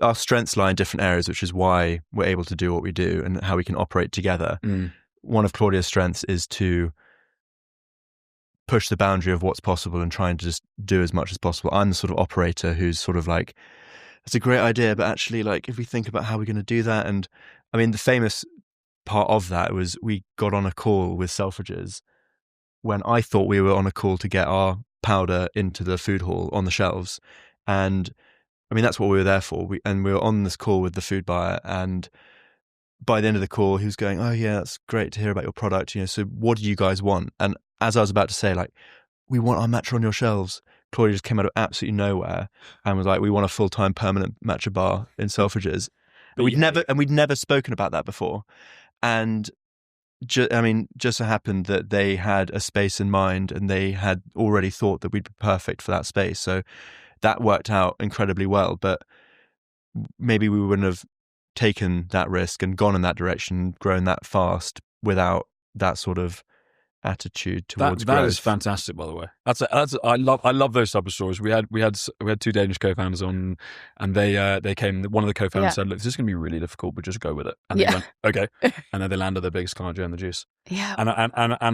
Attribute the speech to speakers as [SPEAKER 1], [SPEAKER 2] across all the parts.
[SPEAKER 1] our strengths lie in different areas, which is why we're able to do what we do and how we can operate together. One of Claudia's strengths is to push the boundary of what's possible and try and just do as much as possible. I'm the sort of operator who's sort of like, it's a great idea, but actually, like, if we think about how we're going to do that, and I mean, the famous part of that was we got on a call with Selfridges when I thought we were on a call to get our powder into the food hall on the shelves. And I mean, that's what we were there for. We were on this call with the food buyer, and by the end of the call, he was going, "Oh yeah, that's great to hear about your product. So what do you guys want?" And as I was about to say, like, "We want our matcha on your shelves," Claudia just came out of absolutely nowhere and was like, "We want a full-time permanent matcha bar in Selfridges." But we'd never spoken about that before. And just so happened that they had a space in mind, and they had already thought that we'd be perfect for that space. So that worked out incredibly well. But maybe we wouldn't have taken that risk and gone in that direction, grown that fast without that sort of attitude towards growth.
[SPEAKER 2] That is fantastic, by the way. I love those type of stories. We had two Danish co-founders on, and they came. One of the co-founders said, "Look, this is going to be really difficult, but just go with it." And they went, "Okay," and then they landed their biggest client during the juice.
[SPEAKER 3] Yeah,
[SPEAKER 2] and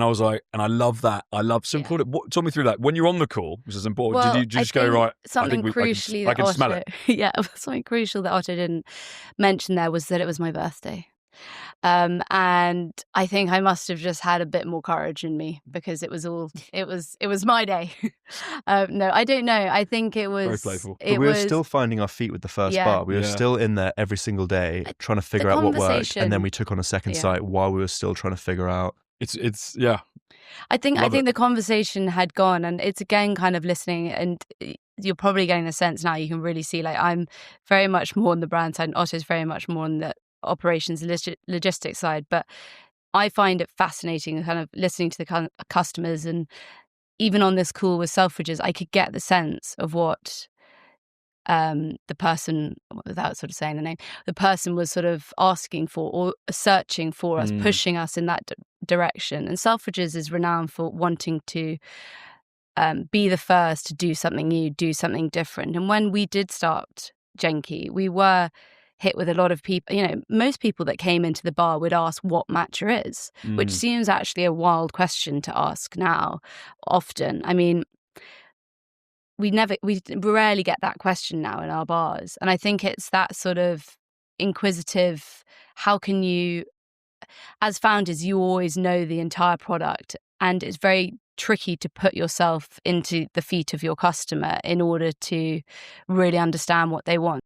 [SPEAKER 2] I was like, and I love that. I love simple. Talk me through that. When you're on the call, which is important, did you just go right?
[SPEAKER 3] Something crucially I can smell it. Yeah, something crucial that Otto didn't mention there was that it was my birthday. And I think I must have just had a bit more courage in me, because it was my day. No, I don't know. I think it was
[SPEAKER 2] very playful.
[SPEAKER 1] But we were still finding our feet with the first bar. We were still in there every single day trying to figure out what worked, and then we took on a second site while we were still trying to figure out.
[SPEAKER 2] It's
[SPEAKER 3] I think the conversation had gone, and it's again kind of listening, and you're probably getting the sense now. You can really see, like, I'm very much more on the brand side, and Otto's very much more on the operations logistics side. But I find it fascinating kind of listening to the customers, and even on this call with Selfridges, I could get the sense of what the person, without sort of saying the name, the person was sort of asking for or searching for us, pushing us in that direction. And Selfridges is renowned for wanting to be the first to do something new, do something different. And when we did start Jenki, we were hit with a lot of people. Most people that came into the bar would ask what matcha is, which seems actually a wild question to ask now. Often, I mean, we rarely get that question now in our bars, and I think it's that sort of inquisitive. How can you, as founders, you always know the entire product, and it's very tricky to put yourself into the feet of your customer in order to really understand what they want.